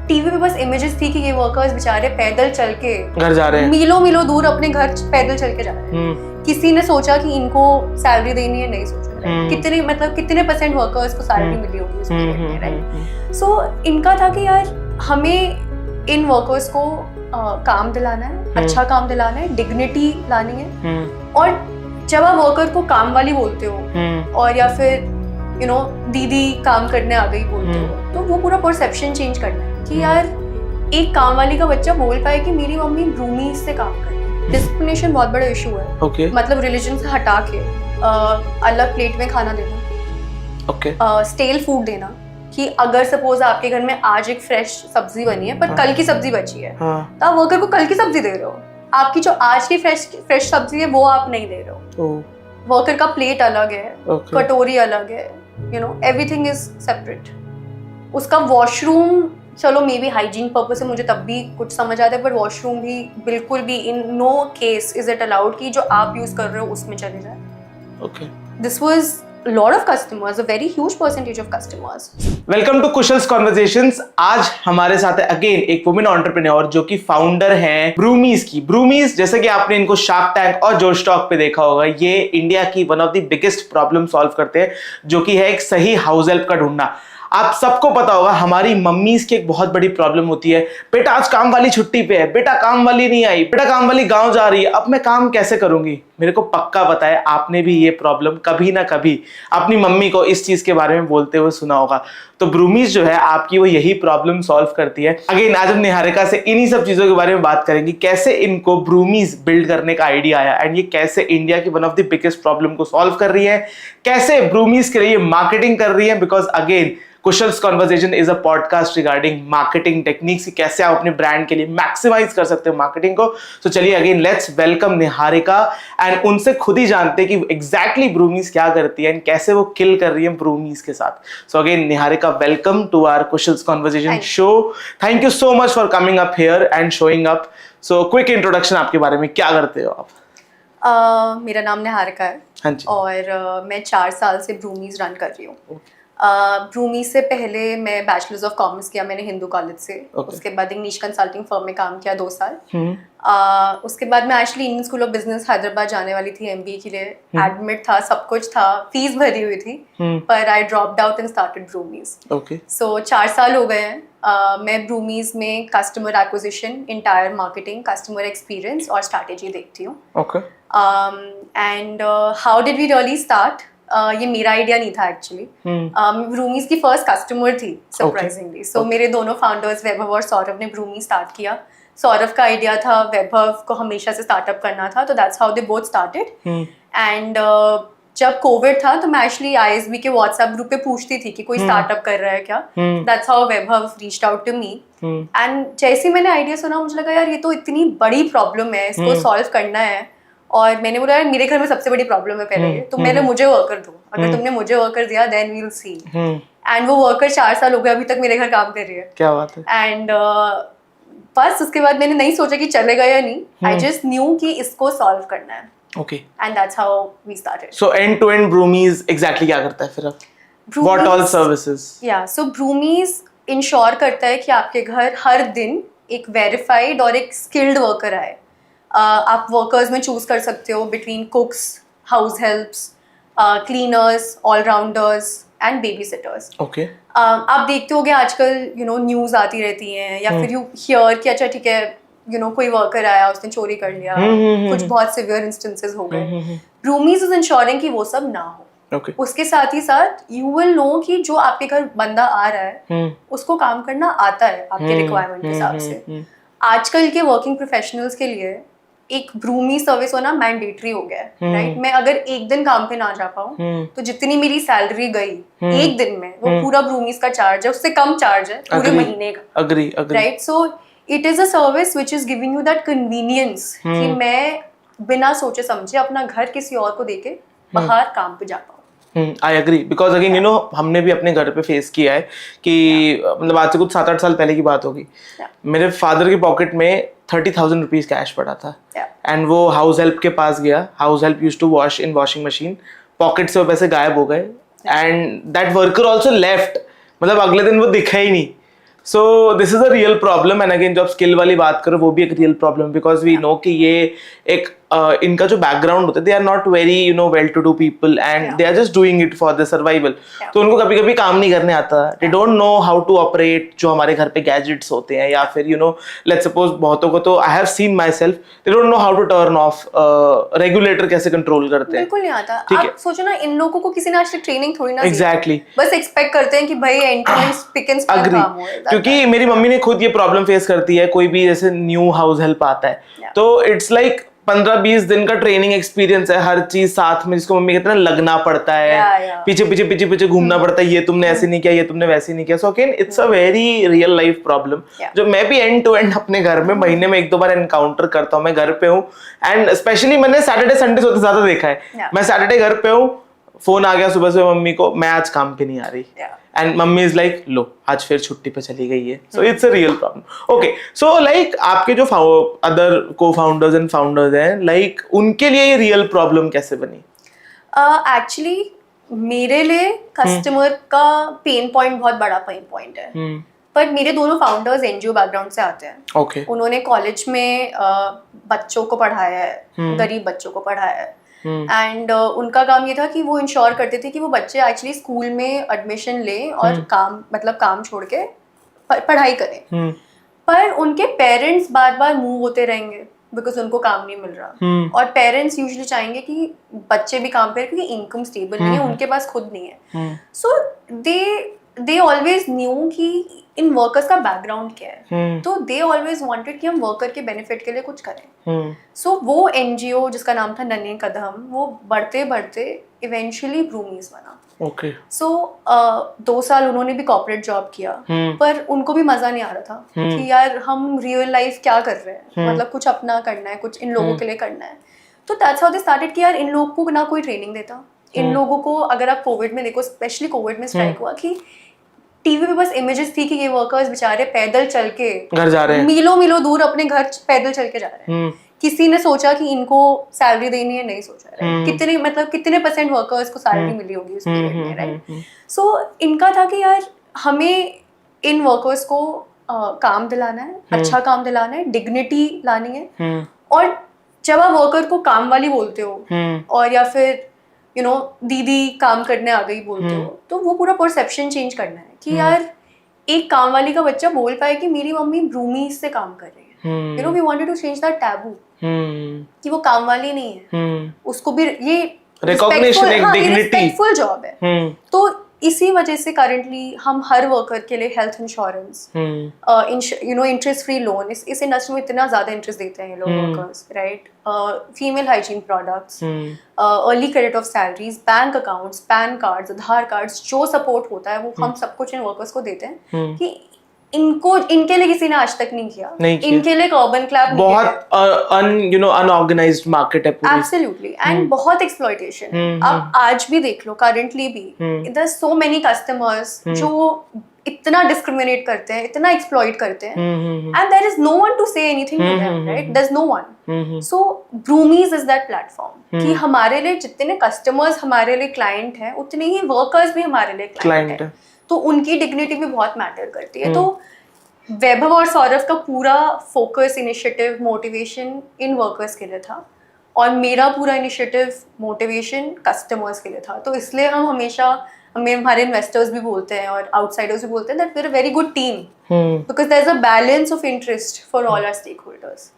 TV पे बस images थी कि ये वर्कर्स बेचारे पैदल चल के घर जा रहे हैं, मीलों मीलों दूर अपने घर पैदल चल के जा रहे हैं। किसी ने सोचा कि इनको सैलरी देनी है, नहीं सोचा। कितने परसेंट वर्कर्स को सैलरी मिली होगी उस पीरियड में, राइट? सो इनका था कि यार हमें इन वर्कर्स को काम दिलाना है, अच्छा काम दिलाना है, डिग्निटी लानी है। और जब आप वर्कर को काम वाली बोलते हो और या फिर दीदी काम करने आ गई बोलते हो, तो वो पूरा परसेप्शन चेंज करना है कि यार एक काम वाली का बच्चा बोल पाए कि मेरी मम्मी ब्रूमीज से काम कर रही है। डिस्क्रिमिनेशन बहुत बड़ा इशू है। मतलब रिलीजन से हटा के अलग प्लेट में खाना देना, स्टेल फूड देना, कि अगर सपोज आपके घर में आज एक फ्रेश सब्जी बनी है पर कल की सब्जी बची है, तो आप वर्कर को कल की सब्जी दे रहे हो। आपकी जो आज की फ्रेश सब्जी है वो आप नहीं दे रहे हो। वर्कर का प्लेट अलग है, कटोरी अलग है, एवरीथिंग इज सेपरेट। उसका वॉशरूम, चलो मे बी हाइजीन पर्पस से मुझे तब भी कुछ समझ आता है, पर वॉशरूम भी बिल्कुल भी in no case is it allowed कि जो आप यूज कर रहे हो उसमें चले जाए। This was lot of customers, a very huge percentage of customers. Welcome to Kushal's conversations. आज हमारे साथ है अगेन एक वुमेन एंटरप्रेन्योर जो कि फाउंडर हैं ब्रूमीज की। ब्रूमीज, जैसे कि आपने इनको शार्क टैंक और जोश टॉक पे देखा होगा, ये इंडिया की one of the biggest problem solve करते हैं, जो कि है एक सही हाउस हेल्प का ढूंढना। आप सबको पता होगा हमारी मम्मीज की एक बहुत बड़ी प्रॉब्लम होती है, बेटा आज काम वाली छुट्टी पे है, बेटा काम वाली नहीं आई, बेटा काम वाली गांव जा रही है, अब मैं काम कैसे करूंगी। मेरे को पक्का पता है आपने भी ये प्रॉब्लम कभी ना कभी अपनी मम्मी को इस चीज के बारे में बोलते हुए सुना होगा। तो ब्रूमीज जो है आपकी वो यही प्रॉब्लम सॉल्व करती है। अगेन आज हम निहारिका से इन्हीं सब चीजों के बारे में बात करेंगे, कैसे इनको ब्रूमीज बिल्ड करने का आइडिया आया एंड ये कैसे इंडिया की one of the biggest problem को सॉल्व कर रही है, कैसे ब्रूमीज के लिए मार्केटिंग कर रही है। Because again Kushal's conversation is a podcast regarding marketing techniques, कैसे आप अपने ब्रांड के लिए मैक्सिमाइज कर सकते हो मार्केटिंग को। तो चलिए again let's welcome Niharika and उनसे खुद ही जानते हैं कि एग्जैक्टली ब्रूमीज क्या करती है एंड कैसे वो किल कर रही है ब्रूमीज के साथ। So again Niharika, welcome to our Kushal's conversation show. Thank you so much for coming up here and showing up. So quick introduction आपके बारे में, क्या करते हो आप? मेरा नाम निहारिका है। हाँ जी। और मैं 4 साल से ब्रूमीज रन कर रही हूँ। ब्रूमीज से पहले मैं बैचलर्स ऑफ कॉमर्स किया मैंने हिंदू कॉलेज से। उसके बाद एक नीश कंसल्टिंग फर्म में काम किया 2 साल। उसके बाद मैं actually Indian school of business Hyderabad जाने वाली थी MBA के लिए। एडमिट था, सब कुछ था, फीस भरी हुई थी, पर I dropped out and started Broomees. So 4 साल हो गए हैं। मैं ब्रूमीज में customer acquisition, entire marketing, customer experience और स्ट्रैटेजी देखती हूँ। And how did we really start? ये मेरा आइडिया नहीं था एक्चुअली। ब्रूमीज की फर्स्ट कस्टमर थी सरप्राइजिंगली। सो मेरे दोनों फाउंडर्स वैभव और सौरभ ने ब्रूमीज स्टार्ट किया। सौरभ का आइडिया था, वैभव को हमेशा से स्टार्टअप करना था, तो that's how they both started. And जब कोविड था तो मैं एक्चुअली ISB के व्हाट्सएप ग्रुप पे पूछती थी कि कोई स्टार्टअप कर रहा है क्या। That's how Vaibhav reached out to me. And जैसे ही मैंने आइडिया सुना मुझे लगा यार ये तो इतनी बड़ी प्रॉब्लम है, इसको सॉल्व करना है। और मैंने बोला यार मेरे घर में सबसे बड़ी प्रॉब्लम है पहले ये, तो मैंने मुझे वर्कर दो, अगर तुमने मुझे वर्कर दिया then we will see. And वो वर्कर 4 साल हो गए अभी तक मेरे घर काम कर रही है। क्या बात है। एंड बस उसके बाद मैंने नहीं सोचा कि चलेगा या नहीं, आई जस्ट न्यू कि इसको सॉल्व करना है। Okay. And that's how we started. So end to end Broomees exactly क्या करता है फिर अब? What all services? या सो ब्रूमीज इंश्योर करता है कि आपके घर हर दिन एक वेरीफाइड और एक स्किल्ड वर्कर आए। आप वर्कर्स में चूज कर सकते हो between कुक्स, house helps, cleaners, allrounders and baby seaters. Okay. आप देखते होगे आजकल न्यूज आती रहती हैं या फिर यू हियर कि अच्छा ठीक है कोई वर्कर आया, उसने चोरी कर लिया, कुछ बहुत सिवियर इंस्टेंसेस हो गए। ब्रूमीज इज इंश्योरिंग कि वो सब ना हो। उसके साथ ही साथ यू विल नो कि जो आपके घर बंदा आ रहा है उसको काम करना आता है आपके रिक्वायरमेंट के हिसाब से। आजकल के वर्किंग प्रोफेशनल्स के लिए एक ब्रूमी सर्विस होना मैंडेटरी हो गया है, राइट? मैं अगर एक दिन काम पे ना जा पाऊँ तो जितनी मेरी सैलरी गई एक दिन में वो पूरा ब्रूमीज का चार्ज है, उससे कम चार्ज है पूरे महीने का। Agree. Right? So it is a service which is giving you that convenience कि मैं बिना सोचे समझे अपना घर किसी और को देके बाहर काम पे जा पाऊँ। आई एग्री, बिकॉज अगेन हमने भी अपने घर पे फेस किया है कि मतलब आज से कुछ 7-8 साल पहले की बात होगी। मेरे फादर की पॉकेट में 30,000 रुपीज कैश पड़ा था एंड वो हाउस हेल्प के पास गया। House help used to wash in washing machine, pocket से वो पैसे गायब हो गए and that worker also left, मतलब अगले दिन वो दिखा ही नहीं। So this is a real problem and again जब आप स्किल वाली बात करो वो भी एक real problem because we know कि ये एक इनका जो बैकग्राउंड होता है they are not very well to do people and they are just doing it for the survival. तो उनको कभी कभी काम नहीं करने आता. They don't know how to operate जो हमारे घर पे गैजेट्स होते हैं या फिर लेट्स सपोज बहुतों को तो I have seen myself they don't know how to turn off regulator कैसे कंट्रोल करते हैं. बिल्कुल नहीं आता. आप सोचो ना इन लोगों को किसी ने आज तक ट्रेनिंग थोड़ी ना एग्जैक्टली बस एक्सपेक्ट करते हैं कि भाई end to end pick and span काम हो. क्योंकि मेरी मम्मी ने खुद ये प्रॉब्लम फेस करती है कोई भी जैसे न्यू हाउस हेल्प आता है तो इट्स लाइक 15-20 दिन का ट्रेनिंग एक्सपीरियंस है हर चीज साथ में जिसको मम्मी कहते हैं लगना पड़ता है पीछे घूमना पड़ता है ये तुमने ऐसे नहीं किया ये तुमने वैसे नहीं किया. So again it's a very real life problem जो मैं भी एंड टू एंड अपने घर में महीने में 1-2 बार एनकाउंटर करता हूँ. मैं घर पे हूँ एंड स्पेशली मैंने सैटरडे संडे से ज्यादा देखा है. मैं सैटरडे घर पे हूँ फोन आ गया सुबह से मम्मी को मैं आज काम पे नहीं आ रही and mummy is like low आज फिर छुट्टी पे चली गई है. So it's a real problem. Okay so like आपके जो अदर को फाउंडर्स एंड फाउंडर्स हैं लाइक उनके लिए ये रियल प्रॉब्लम कैसे बनी? एक्चुअली मेरे लिए कस्टमर का पेन पॉइंट बहुत बड़ा पेन पॉइंट है. पर मेरे दोनों फाउंडर्स एनजीओ बैकग्राउंड से आते हैं. Okay. उन्होंने कॉलेज में बच्चों को पढ़ाया है गरीब बच्चों को पढ़ाया है एंड उनका काम ये था कि वो इंश्योर करते थे कि वो बच्चे एक्चुअली स्कूल में एडमिशन लें और काम छोड़ के पढ़ाई करें. पर उनके पेरेंट्स बार बार मूव होते रहेंगे बिकॉज उनको काम नहीं मिल रहा. और पेरेंट्स यूजुअली चाहेंगे कि बच्चे भी काम करें क्योंकि इनकम स्टेबल नहीं है उनके पास खुद नहीं है. सो दे ऑलवेज न्यू कि इन वर्कर्स का बैकग्राउंड क्या है. तो दे ऑलवेज वांटेड कि हम वर्कर के बेनिफिट के लिए कुछ करें. सो वो एनजीओ जिसका नाम था नन्हे कदम वो बढ़ते बढ़ते इवेंचुअली ब्रूमीज बना. ओके. सो 2 साल उन्होंने भी कॉर्पोरेट जॉब किया पर उनको भी मजा नहीं आ रहा था कि यार हम रियल लाइफ क्या कर रहे हैं. मतलब कुछ अपना करना है कुछ इन लोगों के लिए करना है. तो दैट्स हाउ दे स्टार्टेड कि यार इन लोगों को ना कोई ट्रेनिंग देता. इन लोगों को अगर आप कोविड में देखो स्पेशली कोविड में स्ट्राइक हुआ कि टीवी पे बस इमेजेस थी कि ये वर्कर्स बेचारे पैदल चल के घर जा रहे हैं मीलों अपने घर पैदल चल के जा रहे हैं. किसी ने सोचा कि इनको सैलरी देनी है नहीं सोचा. कितने परसेंट वर्कर्स को सैलरी मिली होगी उस पीरियड में. राइट. सो इनका था कि यार हमें इन वर्कर्स को काम दिलाना है अच्छा काम दिलाना है डिग्निटी लानी है. और जब आप वर्कर को काम वाली बोलते हो और या फिर दीदी काम करने आ गई बोलते हो तो वो पूरा परसेप्शन चेंज करना है कि यार एक काम वाली का बच्चा बोल पाए कि मेरी मम्मी ब्रूमीज से काम कर रही है. We wanted to change that taboo कि वो काम वाली नहीं है. उसको भी ये रिकॉग्निशन एक डिग्निटी रिस्पेक्टफुल जॉब है. तो इसी वजह से करंटली हम हर वर्कर के लिए health insurance interest free loan इस इंडस्ट्री में इतना ज्यादा इंटरेस्ट देते हैं ये लोग workers. Right. Female hygiene products early credit of salaries bank accounts pan cards Aadhaar cards जो सपोर्ट होता है वो हम सब कुछ इन वर्कर्स को देते हैं कि इनके लिए किसी ने आज तक नहीं किया. इनके लिए अर्बन क्लब बहुत अनऑर्गेनाइज्ड मार्केट है पूरी. एब्सोल्युटली. एंड बहुत एक्सप्लॉयटेशन. आप आज भी देख लो करंटली भी there are so many customers जो इतना डिस्क्रिमिनेट करते हैं इतना एक्सप्लॉइट करते हैं and there is no one to say anything to them. Right. There is no one. So Broomees is that platform कि हमारे लिए जितने कस्टमर्स हमारे लिए क्लाइंट हैं उतने ही वर्कर्स भी हमारे लिए क्लाइंट हैं. तो उनकी डिग्निटी भी बहुत मैटर करती है. तो वैभव और सौरभ का पूरा focus initiative motivation in workers के लिए था और मेरा पूरा इनिशिएटिव मोटिवेशन कस्टमर्स के लिए था. तो इसलिए हम हमेशा हमारे इन्वेस्टर्स भी बोलते हैं और आउटसाइडर्स भी बोलते हैं that we are a very good team because there is a balance of interest for all our stakeholders.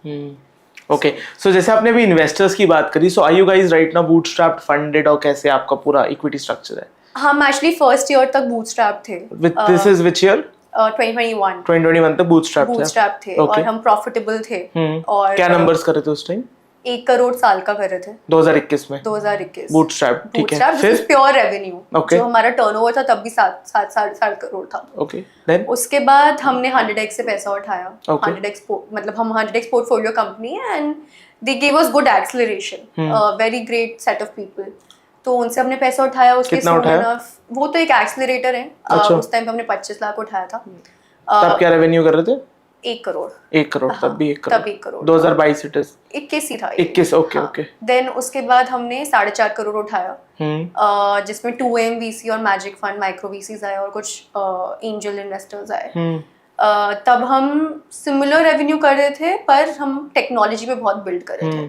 Okay. So जैसे आपने अभी इन्वेस्टर्स की बात करी so are you guys right now bootstrapped funded और कैसे आपका पूरा इक्विटी स्ट्रक्चर है? हम एक्चुअली फर्स्ट ईयर तक बूटस्ट्रैप थे. This is which year? 2021 तक बूटस्ट्रैप थे और हम प्रॉफिटेबल थे. और क्या नंबर्स कर रहे थे उस टाइम? 1 करोड़ साल का कर रहे थे 2021 में. 2021 बूटस्ट्रैप. ठीक है. फिर प्योर रेवेन्यू जो हमारा टर्नओवर था तब भी 7 करोड़ था. ओके. देन उसके बाद हमने 100x से पैसा उठाया. 100x मतलब हम 100x पोर्टफोलियो कंपनी है and they give us good acceleration very great set of people. तो उनसे हमने पैसा उठाया. उसके वो तो एक एक्सेलरेटर है. उस टाइम पे हमने 25 लाख उठाया था. तब क्या रेवेन्यू कर रहे थे? 1 करोड़. तब भी 1 करोड़. तब 1 करोड़ 2022 इट इज 21 ही था. 21. ओके. देन उसके बाद हमने 4.5 करोड़ उठाया जिसमें 2AM VC और मैजिक फंड माइक्रो VCs आए और कुछ एंजल इन्वेस्टर्स आए. तब हम सिमिलर रेवेन्यू कर रहे थे पर हम टेक्नोलॉजी पे बहुत बिल्ड कर रहे थे।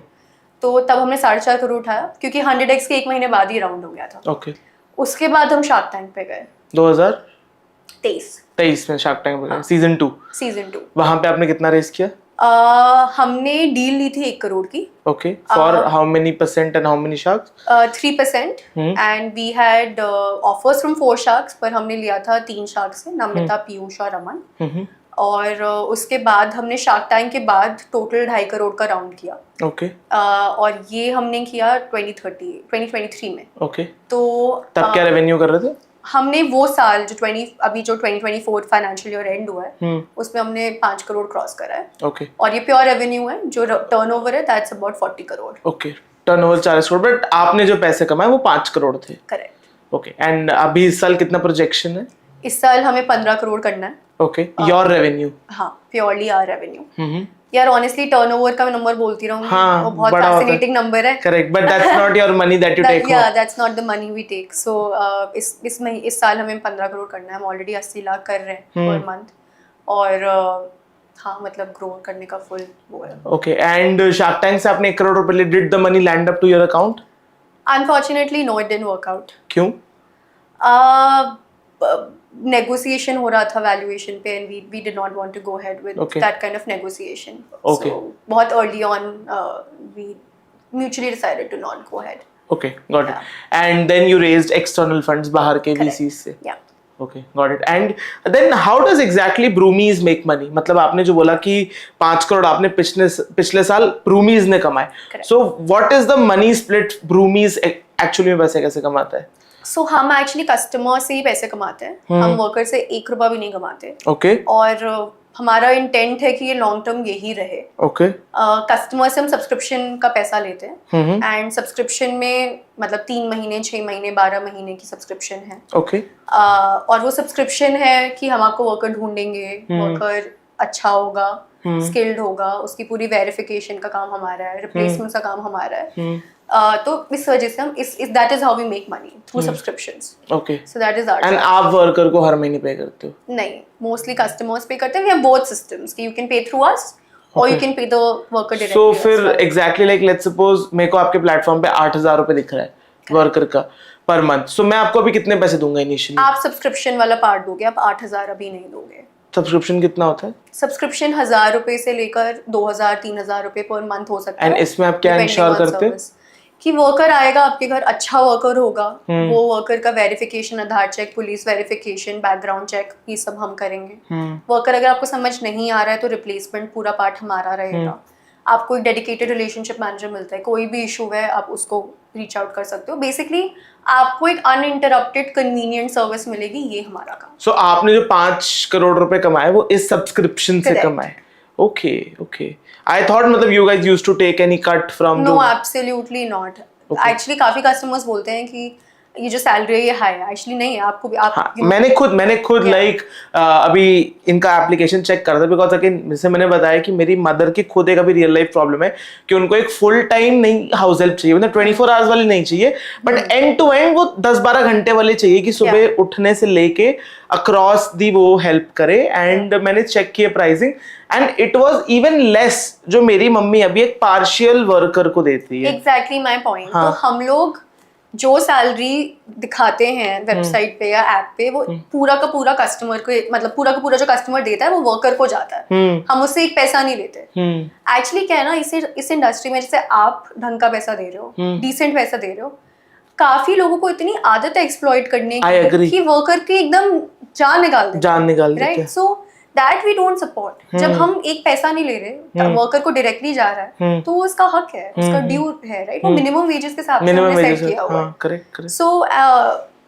तो तब हमने 4.5 करोड़ उठाया क्योंकि 100x के 1 महीने बाद ही राउंड हो गया था। ओके। उसके बाद हम शार्क टैंक पे गए 2023 में शार्क टैंक पे गए। सीजन 2 वहां पे आपने कितना रेस किया? हमने डील ली थी 1 करोड़ की। Okay. For how many % and how many sharks? 3% and we had offers from 4 sharks पर हमने लिया था 3 शार्क्स से, नमिता, पीयूष और रमन। और उसके बाद हमने शार्क टैंक के बाद टोटल 2.5 करोड़ का राउंड किया। ओके। और ये हमने किया 2023 में। ओके। तो तब क्या रेवेन्यू कर रहे थे? हमने वो साल जो 2024 फाइनेंशियल ईयर एंड हुआ है उसमें हमने 5 करोड़ क्रॉस करा है। ओके। और ये प्योर रेवेन्यू है, जो टर्नओवर है that's about 40 crore. Okay. Turnover 40 crore, but आपने जो पैसे कमाए वो 5 करोड़ थे। करेक्ट। ओके। एंड अभी इस साल कितना प्रोजेक्शन है? इस साल हमें 15 करोड़ करना है। ओके। Your revenue? हाँ, प्योरली आवर रेवेन्यू। यार ऑनेस्टली टर्नओवर का मैं नंबर बोलती रहूंगी, हाँ, वो बहुत फैसिनेटिंग नंबर है। Correct, but that's not your money that you take home. या that's not the money we take. So इस साल हमें 15 करोड़ करना है। हम ऑलरेडी 80 लाख कर रहे हैं पर मंथ। और हाँ, मतलब ग्रो करने का फुल वो है। ओके। एंड शार्क टैंक से आपने 1 करोड़ रुपए लिए, did the money land up to your account? Unfortunately no, it didn't work out. क्यों? नेगोशिएशन हो रहा था वैल्यूएशन पे and we did not want to go ahead with that kind of negotiation. Okay. So बहुत early on we mutually decided to not go ahead. Okay, got it. And then you raised external funds बाहर के VCs से. Yeah. Okay, got it. And then how does exactly Broomies make money? मतलब आपने जो बोला कि 5 करोड़ आपने पिछले साल Broomies ने कमाए. So what is the money split Broomies actually में पैसे कैसे कमाता है? So हम एक्चुअली कस्टमर से ही पैसे कमाते हैं। हम वर्कर से 1 रुपया भी नहीं कमाते। Okay. और हमारा इंटेंट है कि ये लॉन्ग टर्म यही रहे। Okay. कस्टमर से हम सब्सक्रिप्शन का पैसा लेते हैं एंड सब्सक्रिप्शन में मतलब 3 महीने, 6 महीने, 12 महीने की सब्सक्रिप्शन है। Okay. और वो सब्सक्रिप्शन है कि हम आपको वर्कर ढूंढेंगे, वर्कर अच्छा होगा, स्किल्ड होगा, उसकी पूरी वेरिफिकेशन का काम हमारा है, रिप्लेसमेंट का काम हमारा है। तो इस वजह से हम that is how we make money through subscriptions. Okay. So that is our. And आप वर्कर को हर महीने पे करते हो? नहीं, मोस्टली कस्टमर्स पे करते हैं। वी हैव बोथ सिस्टम्स कि you can pay through us और you can pay the worker directly. So फिर एग्जैक्टली लाइक लेट्स सपोज मेरे को आपके प्लेटफॉर्म पे 8,000 रुपए दिख रहा है वर्कर का पर मंथ। सो मैं आपको अभी कितने पैसे दूंगा इनिशियली? आप सब्सक्रिप्शन वाला पार्ट दोगे, आप 8,000 अभी नहीं दोगे। सब्सक्रिप्शन कितना होता है? सब्सक्रिप्शन 1,000 रुपए से लेकर 2,000, 3,000 रुपए पर मंथ हो सकता है। एंड इसमें आप क्या इंश्योर करते हैं? कि वर्कर आएगा आपके घर, अच्छा वर्कर होगा, वो वर्कर का verification, Aadhaar check, police verification, background check, ये सब हम करेंगे। वर्कर अगर आपको समझ नहीं आ रहा है तो रिप्लेसमेंट पूरा पार्ट हमारा रहेगा। आपको एक डेडिकेटेड रिलेशनशिप मैनेजर मिलता है, कोई भी इशू है आप उसको रीच आउट कर सकते हो। बेसिकली आपको एक अनइंटरप्टेड कन्वीनियंट सर्विस मिलेगी, ये हमारा काम। सो आपने जो 5 करोड़ रुपए कमाए वो इस सब्सक्रिप्शन से कमाए? Okay, okay. I thought मतलब you guys used to take any cut from No, absolutely not. Actually काफी कस्टमर्स बोलते हैं कि ये जो सैलरी है ये हाई है। एक्चुअली नहीं है, आपको भी मैंने खुद लाइक अभी इनका एप्लीकेशन चेक करा था बिकॉज अगेन जैसे मैंने बताया कि मेरी मदर की खुद एक अभी रियल लाइफ प्रॉब्लम है कि उनको एक फुल टाइम नहीं हाउस हेल्प चाहिए, मतलब 24 आवर्स वाली नहीं चाहिए बट एंड टू एंड वो 10-12 घंटे वाले चाहिए कि सुबह उठने से लेके अक्रॉस दी वो हेल्प करे। एंड मैंने चेक किया pricing and it was even less जो मेरी मम्मी अभी एक पार्शियल वर्कर को देती है। Exactly my point. तो हम लोग जो सैलरी दिखाते हैं वेबसाइट पे या ऐप पे वो पूरा का पूरा कस्टमर को, मतलब पूरा का पूरा जो कस्टमर देता है वो वर्कर को जाता है। हम उससे एक पैसा नहीं लेते। एक्चुअली क्या है ना, इस इंडस्ट्री में जैसे आप ढंग का पैसा दे रहे हो, डिसेंट पैसा दे रहे हो, काफी लोगों को इतनी आदत है एक्सप्लॉइट करने की कि वर्कर की एकदम जान निकाल देते, right? So that we don't support. जब हम एक पैसा नहीं ले रहे, वर्कर को डायरेक्टली जा रहा है तो वो उसका हक है, उसका ड्यू है, राइट? वो मिनिमम वेजेस के हिसाब से हमने सेट किया हुआ है। करेक्ट। सो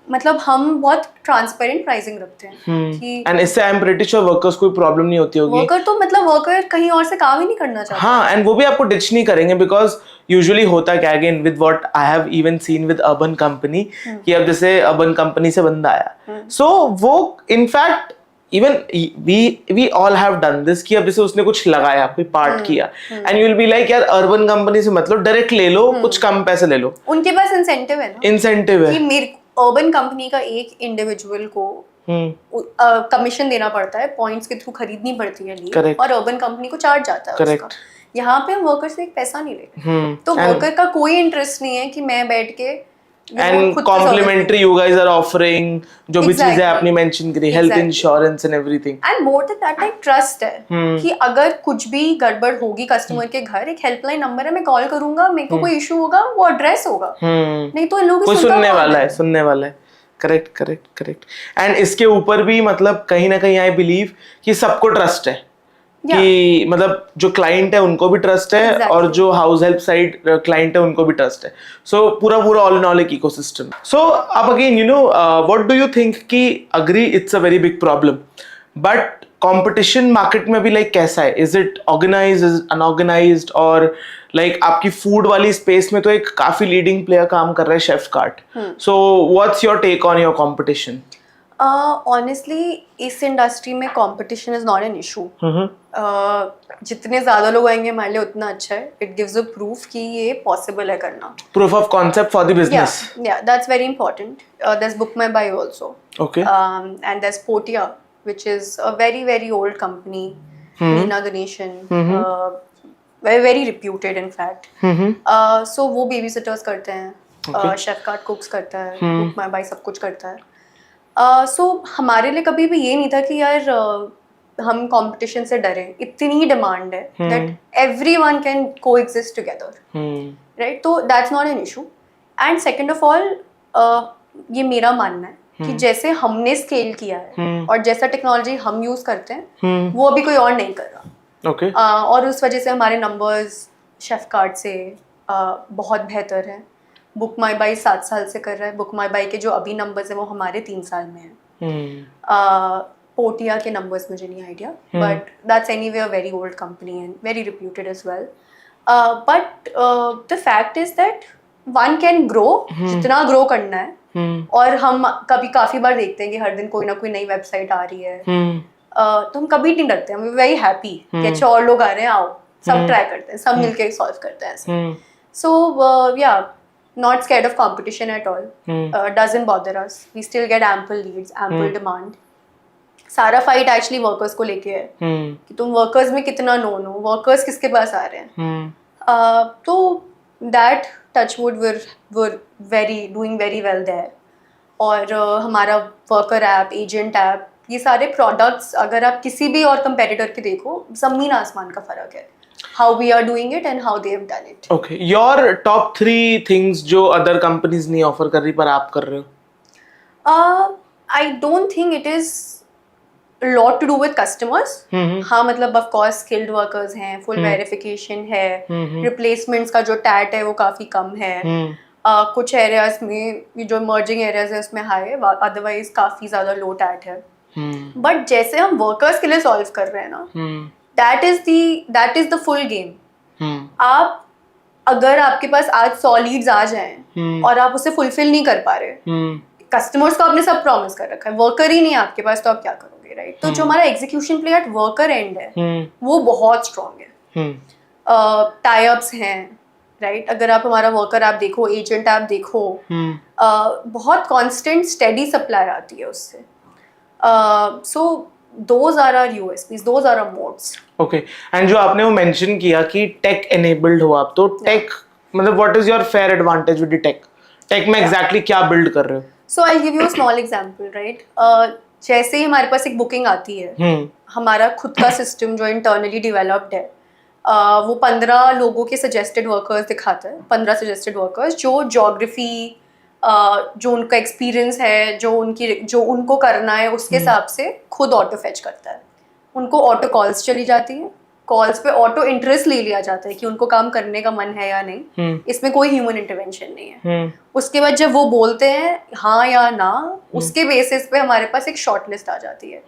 मतलब हम बहुत ट्रांसपेरेंट प्राइसिंग रखते हैं कि एंड इससे I am pretty sure workers कोई प्रॉब्लम नहीं होती होगी। वर्कर तो मतलब वर्कर कहीं और से काम ही नहीं करना चाहता। हाँ, एंड वो भी आपको डिच नहीं करेंगे बिकॉज यूजुअली होता क्या again with what I have even seen with urban company कि अब जैसे अर्बन कंपनी से बंदा आया सो वो in fact even we all have done this कि अब जैसे उसने कुछ लगाया, कोई पार्ट किया and you will be like यार अर्बन कंपनी से मतलब डायरेक्ट ले लो, कुछ कम पैसे ले लो। उनके पास इंसेंटिव है ना, इंसेंटिव है कि मेरे अर्बन कंपनी का एक इंडिविजुअल को कमीशन देना पड़ता है, पॉइंट्स के थ्रू खरीदनी पड़ती है लीव, और अर्बन कंपनी को चार्ज जाता है उसका। यहाँ पे हम वर्कर से एक पैसा नहीं लेते, तो वर्कर का कोई इंटरेस्ट नहीं है कि मैं बैठ के and complimentary you guys are offering जो भी चीजें आपने मेंशन करी, health insurance and everything, and more than that एक ट्रस्ट है कि अगर कुछ भी गड़बड़ होगी कस्टमर के घर, एक हेल्पलाइन नंबर है, मैं कॉल करूंगा, मेरे को कोई इशू होगा, वो एड्रेस होगा, नहीं तो इन लोगों कोई सुनने वाला है। करेक्ट। एंड इसके ऊपर भी मतलब कहीं ना कहीं आई बिलीव कि सबको ट्रस्ट है कि मतलब जो क्लाइंट है उनको भी ट्रस्ट है और जो हाउस हेल्प साइड क्लाइंट है उनको भी ट्रस्ट है। सो पूरा ऑल इन ऑल एक इकोसिस्टम। सो अब again you know what do you think कि agree it's a very big problem, but competition market में भी लाइक कैसा है? Is it organised, is unorganised, और लाइक आपकी फूड वाली स्पेस में तो एक काफी लीडिंग प्लेयर काम कर रहा है, Chefkart. So what's your take on your competition? Honestly इस इंडस्ट्री में competition is not an issue. जितने ज्यादा लोग आएंगे हमारे लिए उतना अच्छा है। इट गिव्स अ प्रूफ कि ये पॉसिबल है करना, proof of concept for the business. Yeah, that's very important. There's Book My Buy also. Okay. And there's Portia, which is a very very old company. Meena Ganeshan, very reputed in fact. So वो babysitters करते हैं, chef cart cooks करता है, Book My Buy सब कुछ करता है। So हमारे लिए कभी भी ये नहीं था कि यार हम कंपटीशन से डरें, इतनी डिमांड है that everyone can coexist together, right? तो that's not an issue. And second of all, ये मेरा मानना है कि जैसे हमने स्केल किया है और जैसा टेक्नोलॉजी हम यूज करते हैं वो अभी कोई और नहीं कर रहा। Okay. और उस वजह से हमारे नंबर्स शेफ कार्ट से बहुत बेहतर है। बुक माई बाई 7 साल से कर रहा है। बुक माई बाई के जो अभी नंबर्स हैं वो हमारे 3 साल में हैं। पोर्टिया के नंबर्स मुझे नहीं idea, but that's anyway a very old company and very reputed as well. But the fact is that one can grow जितना ग्रो करना है, और हम कभी काफी बार देखते हैं कि हर दिन कोई ना कोई नई वेबसाइट आ रही है, तो हम कभी नहीं डरते, हम वेरी हैप्पी कि अच्छा और लोग आ रहे हैं, आओ सब ट्राई करते हैं, सब मिलके सॉल्व करते हैं। सो या, not scared of competition at all. Doesn't bother us. We still get ample leads, ample demand. सारा फाइट एक्चुअली वर्कर्स को लेके है कि तुम वर्कर्स में कितना नोन हो, वर्कर्स किसके पास आ रहे हैं। तो that touchwood were doing very well there. और हमारा वर्कर ऐप, एजेंट ऐप, ये सारे प्रोडक्ट्स अगर आप किसी भी और कंपेटिटर के देखो, जमीन आसमान का फर्क है how we are doing it and how they have done it. Okay, your top 3 things जो other companies नहीं offer कर रही पर आप कर रहे हो? I don't think it is a lot to do with customers. हाँ, मतलब of course skilled workers हैं, full verification है, replacements का जो TAT है वो काफी कम है, कुछ areas में ये जो emerging areas है उसमें high है, otherwise काफी ज़्यादा low TAT है। But जैसे हम workers के लिए solve कर रहे हैं ना, that is the full game. आप अगर आपके पास आज 100 लीड्स आ जाएं और आप उसे फुलफिल नहीं कर पा रहे, कस्टमर्स को आपने सब प्रॉमिस कर रखा है, वर्कर ही नहीं है आपके पास, तो आप क्या करोगे, राइट? तो जो हमारा execution play at worker and है वो बहुत स्ट्रॉन्ग है। टाई अप्स हैं, राइट? अगर आप हमारा वर्कर ऐप देखो, एजेंट ऐप देखो, बहुत कॉन्स्टेंट स्टेडी सप्लाई आती है उससे। सो those are our USPs, those are our moats. Okay, and जो आपने वो mention किया कि tech enabled हो आप, तो tech मतलब what is your fair advantage with the tech? Tech में exactly क्या build कर रहे हो? So I'll give you a small example, right? जैसे ही हमारे पास एक बुकिंग आती है, हमारा खुद का सिस्टम जो इंटरनली डेवलप्ड है, वो 15 लोगों के सजेस्टेड वर्कर्स दिखाता है, 15 सजेस्टेड वर्कर्स जो ज्योग्राफी, जो उनका एक्सपीरियंस है, जो उनको करना है उसके हिसाब से खुद ऑटो फेच करता है। उनको ऑटो कॉल्स चली जाती हैं, कॉल्स पे ऑटो इंटरेस्ट ले लिया जाता है कि उनको काम करने का मन है या नहीं, इसमें कोई ह्यूमन इंटरवेंशन नहीं है। उसके बाद जब वो बोलते हैं हाँ या ना, उसके बेसिस पे हमारे पास एक शॉर्ट लिस्ट आ जाती है।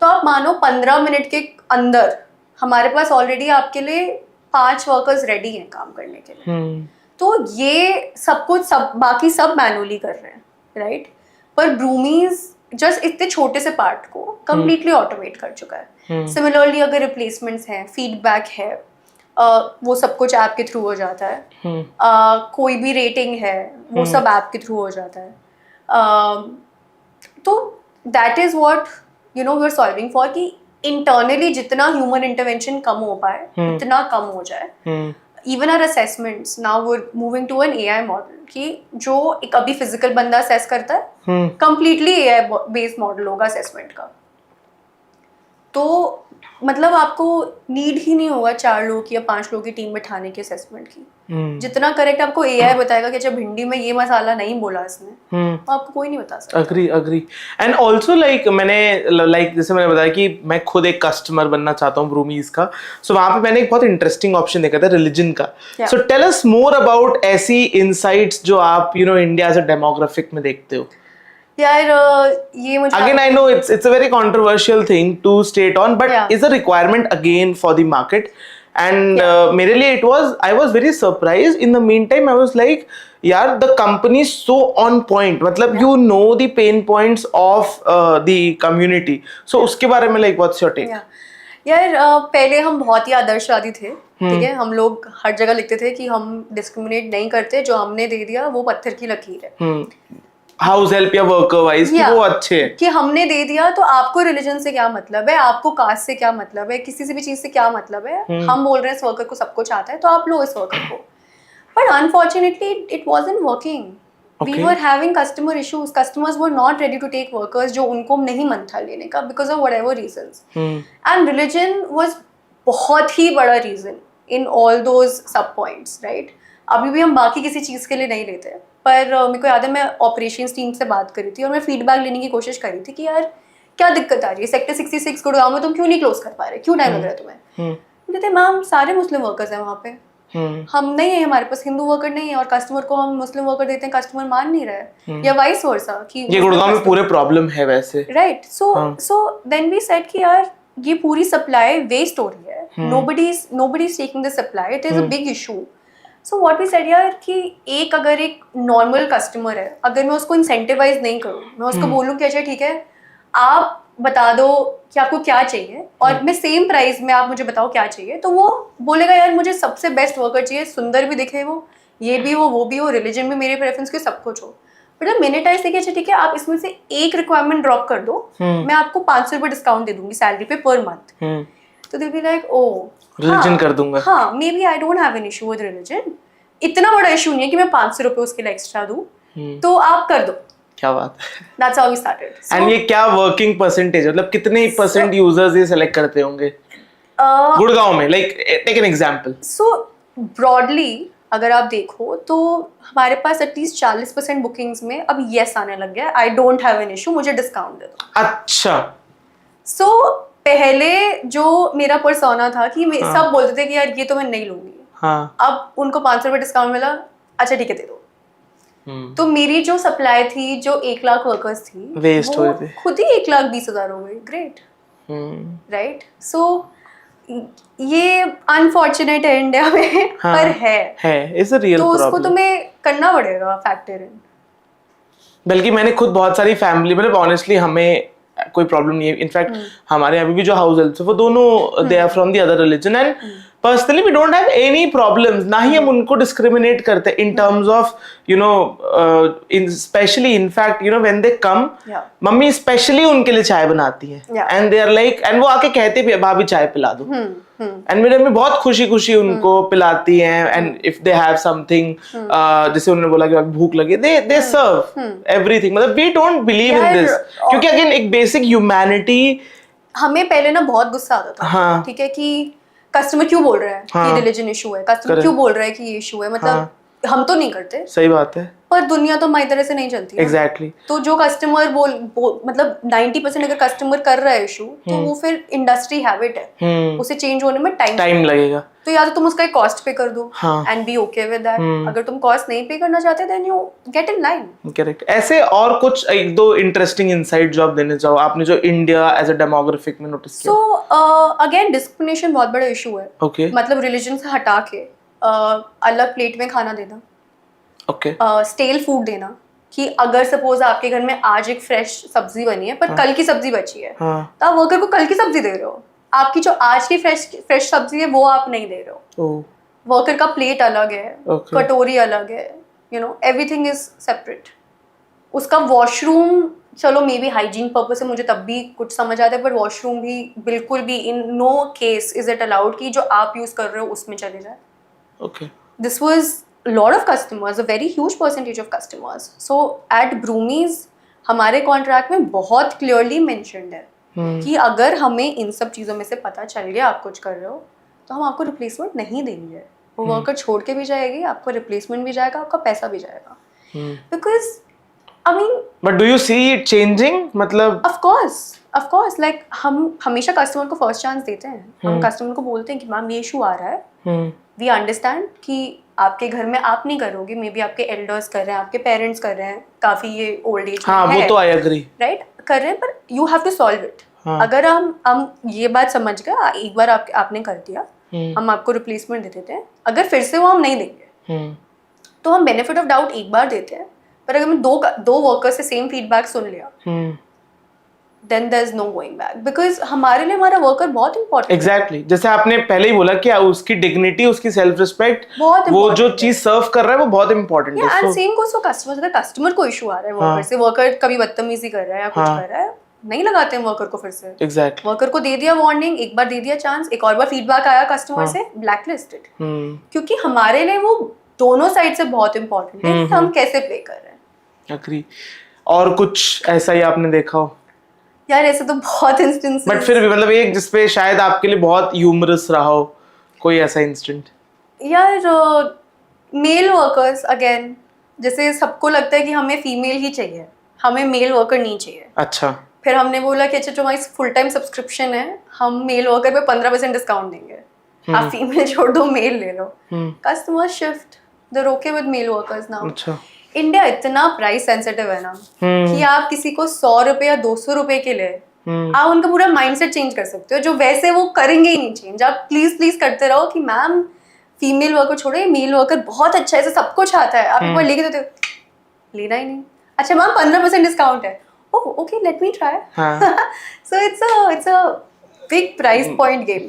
तो आप मानो 15 मिनट के अंदर हमारे पास ऑलरेडी आपके लिए 5 वर्कर्स रेडी हैं काम करने के लिए। तो ये सब कुछ बाकी सब मैनुअली कर रहे हैं, राइट? पर ब्रूमीज जस्ट इतने छोटे से पार्ट को कंप्लीटली ऑटोमेट कर चुका है। सिमिलरली अगर रिप्लेसमेंट्स हैं, फीडबैक है, वो सब कुछ ऐप के थ्रू हो जाता है। कोई भी रेटिंग है वो सब ऐप के थ्रू हो जाता है। तो that is what we are solving for, कि इंटरनली जितना ह्यूमन इंटरवेंशन कम हो पाए उतना कम हो जाए. Even our assessments now we are moving to an AI model, कि जो एक अभी फिजिकल बंदा असेस करता है कंप्लीटली एआई बेस्ड मॉडल होगा असेसमेंट का. तो मतलब आपको नीड ही नहीं होगा 4 लोगों की या 5 लोगों की टीम बिठाने की असेसमेंट की. जितना करेक्ट आपको एआई बताएगा कि जब भिंडी में ये मसाला नहीं बोला इसने, तो आपको कोई नहीं बता सकता. अग्री. एंड ऑल्सो लाइक जैसे मैंने बताया कि मैं खुद एक कस्टमर बनना चाहता हूँ ब्रूमीज का. सो वहां पे मैंने एक बहुत इंटरेस्टिंग ऑप्शन देखा था रिलीजन का. So tell us more about ऐसी इनसाइट्स जो आप इंडिया एज अ डेमोग्राफिक में देखते हो. यार ये मुझे again I know it's a very controversial thing to state on, but is a requirement again for the market. And मेरे लिए I was very surprised. In the meantime I was like, यार the company is so on point. मतलब you know the pain points of the community. So उसके बारे में like what's your take? यार पहले हम बहुत ही आदर्शवादी थे. ठीक है, हम लोग हर जगह लिखते थे कि हम डिस्क्रिमिनेट नहीं करते, जो हमने दे दिया वो पत्थर की लकीर है. हाउस हेल्प या वर्कर वाइज कि वो अच्छे कि हमने दे दिया, तो आपको रिलीजन से क्या मतलब है, आपको कास्ट से क्या मतलब है, किसी से भी चीज से क्या मतलब है. हम बोल रहे हैं इस वर्कर को सब कुछ आता है, तो आप लो इस वर्कर को. But unfortunately it wasn't working. We were having customer issues. Customers were not ready to take workers जो उनको नहीं मन था लेने का because of whatever reasons. And religion was बहुत ही बड़ा रीजन इन ऑल दोज सब पॉइंट्स, राइट. अभी भी हम बाकी किसी चीज के लिए नहीं लेते, पर मेरे को याद है मैं ऑपरेशंस टीम से बात करी थी और मैं फीडबैक लेने की कोशिश करी थी कि यार क्या दिक्कत आ रही है, सेक्टर 66 गुड़गांव में तुम क्यों नहीं क्लोज कर पा रहे, क्यों टाइम लग रहा है तुम्हें. कहते मैम सारे मुस्लिम वर्कर्स हैं वहाँ पे, हम नहीं है, हमारे पास हिंदू वर्कर नहीं है, और कस्टमर को हम मुस्लिम वर्कर देते हैं, कस्टमर मान नहीं रहा है, या वाइस वर्सा कि ये गुड़गांव में पूरे प्रॉब्लम है वैसे, right. So then we said कि यार ये पूरी सप्लाई वेस्ट हो रही है. Nobody is taking the supply. It is a big issue. So what we said यार कि एक अगर एक नॉर्मल कस्टमर है, अगर मैं उसको इंसेंटिवाइज नहीं करूँ, मैं उसको बोलूँ कि अच्छा ठीक है आप बता दो कि आपको क्या चाहिए और मैं सेम प्राइस में आप मुझे बताओ क्या चाहिए, तो वो बोलेगा यार मुझे सबसे बेस्ट वर्कर चाहिए, सुंदर भी दिखे वो, ये भी हो वो भी हो, रिलीजन में मेरे प्रेफरेंस के सब कुछ हो. बट मिनट आई देखिए अच्छा ठीक है आप इसमें से एक रिक्वायरमेंट ड्रॉप कर दो, मैं आपको 500 रुपये डिस्काउंट दे दूंगी सैलरी पे पर मंथ. तो they be like oh religion कर दूंगा. हाँ, maybe I don't have an issue with religion. इतना बड़ा इशू नहीं है कि मैं 500 रुपये उसके लिए एक्स्ट्रा दूं, तो आप कर दो. क्या बात है. That's how we started. And ये क्या वर्किंग परसेंटेज, मतलब कितने परसेंट यूजर्स ये सेलेक्ट करते होंगे गुड़गांव में, like take an example. So broadly अगर आप देखो तो हमारे पास एटलीस्ट 40% बुकिंग्स में अब यस आने लग गया, आई डोंट हैव एन इशू, मुझे डिस्काउंट दे दो. अच्छा. सो पहले जो मेरा पर्सोना था कि सब बोलते थे कि यार ये तो मैं नहीं लूंगी. हाँ. अब उनको 500 रुपये डिस्काउंट मिला, अच्छा ठीक है दे दो. तो मेरी जो सप्लाई थी, जो 1 लाख वर्कर्स थी, वेस्ट हो गए, खुद ही 1,20,000 हो गई. Great, right. सो ये अनफॉर्चुनेट है इंडिया में, हाँ, पर है इट्स अ रियल प्रॉब्लम. तो उसको तुम्हें करना पड़ेगा फैक्टर इन. बल्कि मैंने खुद बहुत सारी फैमिली, मतलब ऑनेस्टली हमें कोई प्रॉब्लम नहीं है. इनफैक्ट हमारे अभी भी जो हाउस हेल्प है वो दोनों they are from the other religion, and personally we don't have any problems. ना ही हम उनको डिस्क्रिमिनेट करते in terms of in specially in fact when they come, mummy specially उनके लिए चाय बनाती है, and they are like, and वो आके कहते भी भाभी चाय पिला दो, एंड मेरे मम्मी बहुत खुशी खुशी उनको पिलाती हैं. And if they have something, जैसे उन्होंने बोला कि भूख लगी, दे सर्व एवरीथिंग. मतलब we don't believe in this, क्योंकि अगेन एक बेसिक ह्यूमैनिटी. हमें पहले ना बहुत गुस्सा आता था. हाँ. ठीक है कि कस्टमर क्यों बोल रहा है कि रिलीजन इशू है, कस्टमर क्यों बोल रहा है कि ये इशू है, मतलब हम तो नहीं करते. सही बात है. पर दुनिया तो हमारी तरह से नहीं चलती. एग्जैक्टली. तो जो कस्टमर मतलब 90% अगर कस्टमर कर रहा है इशू, तो वो फिर इंडस्ट्री हैबिट है, उसे चेंज होने में टाइम लगेगा. तो या तो तुम उसका एक कॉस्ट पे कर दो and be okay with that. अगर तुम कॉस्ट नहीं पे करना चाहते then you get in line. Correct. ऐसे और कुछ 1-2 इंटरेस्टिंग इनसाइट जो आप देने चाहो, आपने जो इंडिया एज अ डेमोग्राफिक में नोटिस किया. सो अगेन डिस्क्रिमिनेशन बहुत बड़ा इशू है. ओके. मतलब रिलीजन से हटा के अलग प्लेट में खाना देना, स्टेल फूड देना, कि अगर सपोज आपके घर में आज एक फ्रेश सब्जी बनी है पर कल की सब्जी बची है, तो आप वर्कर को कल की सब्जी दे रहे हो. आपकी जो आज की फ्रेश सब्जी है वो आप नहीं दे रहे हो. वर्कर का प्लेट अलग है, कटोरी अलग है, एवरीथिंग इज सेपरेट. उसका वॉशरूम चलो मे बी हाइजीन पर्पज से मुझे तब भी कुछ समझ आता है, पर वॉशरूम भी बिल्कुल भी in no case is it allowed कि जो आप यूज कर रहे हो उसमें चले जाए. Okay. This was a lot of customers, a very huge percentage of customers. So at Broomies हमारे कॉन्ट्रैक्ट में बहुत क्लियरली मेंशन्ड है कि अगर हमें इन सब चीज़ों में से पता चल गया आप कुछ कर रहे हो तो हम आपको रिप्लेसमेंट नहीं देंगे. वो वर्कर छोड़ के भी जाएगी, आपको रिप्लेसमेंट भी जाएगा, आपका पैसा भी जाएगा. Because I mean but do you see it changing? मतलब ऑफ कोर्स लाइक हम हमेशा कस्टमर को फर्स्ट चांस देते हैं. हम कस्टमर को बोलते हैं कि मैम ये इशू आ रहा है, वी अंडरस्टैंड कि आपके घर में आप नहीं करोगे, मे बी आपके एल्डर्स कर रहे हैं, आपके पेरेंट्स कर रहे हैं, काफी ये ओल्ड एज हाँ वो तो आई एग्री, राइट, कर रहे हैं, पर you have to solve it. अगर हम ये बात समझ गए, एक बार आपने कर दिया, हम आपको रिप्लेसमेंट दे देते हैं. अगर फिर से वो हम नहीं देंगे तो हम बेनिफिट ऑफ डाउट एक बार देते हैं, पर अगर मैं दो वर्कर से सेम फीडबैक सुन लिया then there's no going back, because हमारे लिए हमारा वर्कर बहुत इंपॉर्टेंट है. एग्जैक्टली जैसे आपने पहले ही बोला कि उसकी डिग्निटी, उसकी सेल्फ रिस्पेक्ट, वो जो चीज सर्व कर रहा है वो बहुत इंपॉर्टेंट है. And same goes for customer. अगर कस्टमर को इशू आ रहा है वर्कर से, वर्कर कभी बदतमीजी कर रहा है या कुछ कर रहा है, नहीं लगाते हैं वर्कर को फिर से. एग्जैक्टली. वर्कर को दे दिया वार्निंग, एक बार दे दिया चांस, एक और बार फीडबैक आया कस्टमर से, ब्लैकलिस्टेड. क्योंकि हमारे लिए वो दोनों साइड से बहुत इंपॉर्टेंट है कि हम कैसे प्ले कर रहे हैं. एग्री. और कुछ ऐसा ही आपने देखा हो? यार ऐसे तो बहुत इंस्टेंसेस, बट फिर भी मतलब एक जिसपे शायद आपके लिए बहुत ह्यूमरस रहा हो, कोई ऐसा इंसिडेंट? यार मेल वर्कर्स अगेन, जैसे सबको लगता है कि हमें फीमेल ही चाहिए, हमें मेल वर्कर नहीं चाहिए. अच्छा. फिर हमने बोला कि अच्छा तुम्हारी फुल टाइम सब्सक्रिप्शन है, हम मेल वर्कर पे 15% डिस्काउंट देंगे, आप फीमेल छोड़ दो, मेल ले लो. Customer shift, there okay with male workers now. अच्छा. इंडिया इतना प्राइस सेंसिटिव है ना कि आप किसी को 100 रुपए या 200 रुपए के लिए आप उनका पूरा माइंडसेट चेंज कर सकते हो, जो वैसे वो करेंगे ही नहीं चेंज. आप प्लीज करते रहो कि मैम फीमेल वर्कर छोड़ो, मेल वर्कर बहुत अच्छा है, ऐसे सब कुछ आता है, आप एक बार लेके देते हो, लेना ही नहीं. अच्छा मैम 15% डिस्काउंट है, oh okay let me try. So it's a big price point game.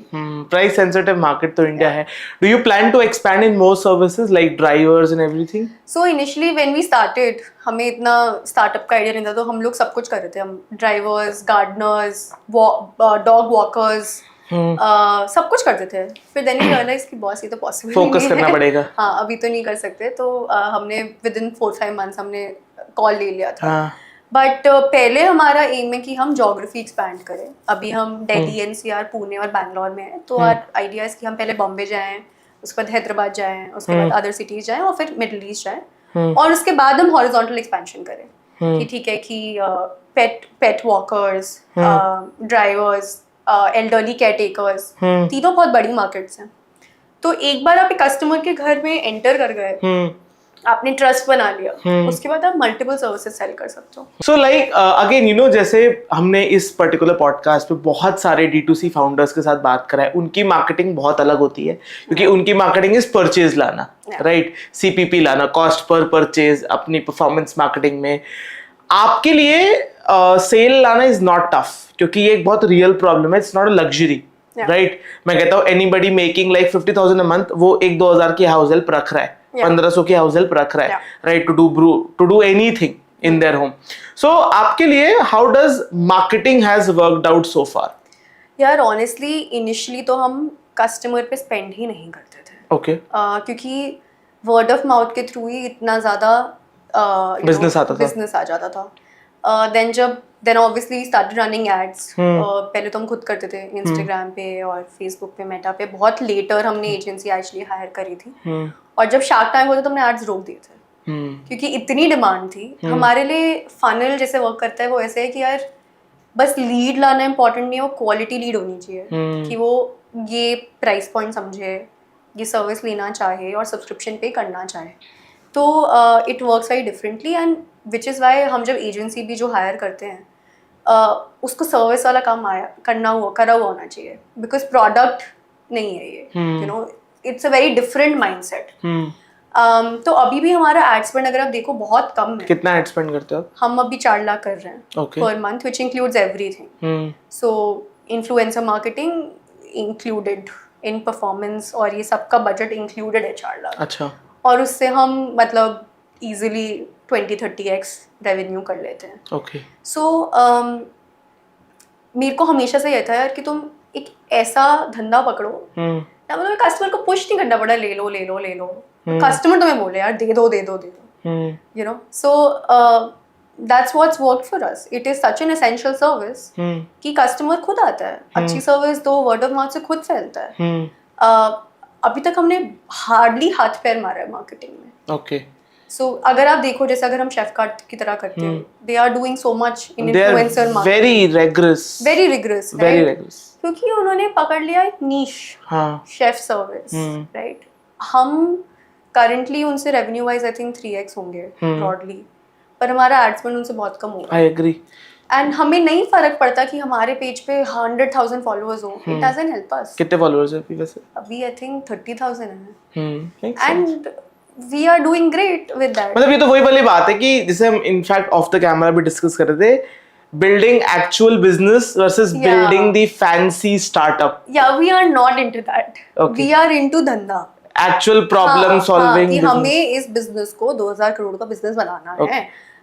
Price sensitive market तो इंडिया है. Do you plan to expand in more services like drivers and everything? So initially when we started, हमें इतना startup का idea नहीं था, तो हम लोग सब कुछ कर रहे थे. हम drivers, gardeners, dog walkers, सब कुछ करते थे. फिर then we realized कि बॉस ये तो possible Focus करना पड़ेगा. हाँ अभी तो नहीं कर सकते, तो हमने within 4-5 months हमने call ले लिया था. बट पहले हमारा एम है कि हम ज्योग्राफी एक्सपैंड करें. अभी हम दिल्ली, एनसीआर, पुणे और बैंगलोर में हैं, तो आइडिया है कि हम पहले बॉम्बे जाएं, उसके बाद हैदराबाद जाएं, उसके बाद अदर सिटीज जाएं और फिर मिडिल ईस्ट जाएं, और उसके बाद हम हॉरिजॉन्टल एक्सपेंशन करें कि ठीक है कि pet walkers, drivers, elderly caretakers, तीनों बहुत बड़ी मार्केट्स हैं. तो एक बार आप कस्टमर के घर में एंटर कर गए, आपने ट्रस्ट बना लिया, उसके बाद आप मल्टीपल सर्विसेज सेल कर सकते हो. So like again you no, जैसे हमने इस पर्टिकुलर पॉडकास्ट पे बहुत सारे D2C फाउंडर्स के साथ बात करा है, उनकी मार्केटिंग बहुत अलग होती है, क्योंकि उनकी मार्केटिंग इज परचेज लाना, राइट, CPP लाना, कॉस्ट पर परचेज, अपनी परफॉर्मेंस मार्केटिंग में. आपके लिए सेल लाना इज नॉट टफ, क्योंकि ये एक बहुत रियल प्रॉब्लम है, it's not a luxury, right. मैं कहता हूँ anybody making like 50,000 a month, वो 1-2 हज़ार की हाउस हेल्प रख रहा है, 1500 की हाउस हेल्प रख रहा है, right, to do anything in their home. So आपके लिए how does marketing has worked out so far? यार ऑनेस्टली इनिशियली तो हम कस्टमर पे स्पेंड ही नहीं करते थे. ओके. क्योंकि वर्ड ऑफ माउथ के थ्रू ही इतना ज्यादा बिजनेस आ जाता था. Then obviously started running ads. पहले तो हम खुद करते थे इंस्टाग्राम पे और फेसबुक पे, मेटा पे. बहुत लेटर हमने एजेंसी एक्चुअली हायर करी थी, और जब शार्क टैंक होता तो हमने एड्स रोक दिए थे, क्योंकि इतनी डिमांड थी. हमारे लिए फनल जैसे वर्क करता है वो ऐसे है कि यार बस लीड लाना इंपॉर्टेंट नहीं है, वो क्वालिटी लीड होनी चाहिए, कि वो ये प्राइस पॉइंट समझे, ये सर्विस लेना चाहे और सब्सक्रिप्शन पे करना चाहे. तो it works very differently, and which is why हम जब एजेंसी भी जो हायर करते हैं उसको सर्विस वाला काम करा हुआ होना चाहिए, बिकॉज प्रोडक्ट नहीं है ये, you know, it's a very different mindset. तो अभी भी हमारा एड स्पेंड अगर आप देखो बहुत कम है. कितना एड स्पेंड करते हो? हम अभी 4 लाख कर रहे हैं per month, which includes everything. So influencer marketing included in performance, और ये सबका बजट इंक्लूडेड है 4 लाख. अच्छा. और उससे हम मतलब इजीली 20-30x रेवेन्यू कर लेते हैं। ओके सो मेरे को हमेशा से ये था यार कि तुम एक ऐसा धंधा पकड़ो ना, मतलब कस्टमर को पुश नहीं करना पड़ा ले लो ले लो ले लो, कस्टमर तुम्हें बोले यार दे दो दे दो दे दो, you know. So that's what's worked for us. It is such an essential service कि कस्टमर खुद आता है, अच्छी सर्विस दो, वर्ड ऑफ माउथ से खुद फैलता है। अभी तक हमने हार्डली हाथ पैर मारा है मार्केटिंग में। ओके सो अगर आप देखो जैसे अगर हम शेफ कार्ट की तरह करते हैं, they are doing so much in influencer marketing, very rigorous क्योंकि उन्होंने पकड़ लिया एक नीश, शेफ सर्विस, राइट। हम करंटली उनसे revenue wise I think 3x होंगे ब्रॉडली, पर हमारा एड स्पेंड उनसे बहुत कम होगा। I agree. एंड हमें नहीं फर्क पड़ता कि हमारे पेज पे 100,000 फॉलोअर्स हो, इट डजंट हेल्प अस। कितने फॉलोअर्स हैं अभी वैसे? अभी आई थिंक 30,000 है and we are doing great with that. मतलब ये तो वही वाली बात है कि जैसे हम इनफैक्ट ऑफ द कैमरा भी डिस्कस कर रहे थे, building actual business versus building the fancy startup. Yeah, we are not into that. Okay. We are into धंधा, actual problem solving कि business. हमें इस बिजनेस को 2000 करोड़ का बिजनेस बनाना है,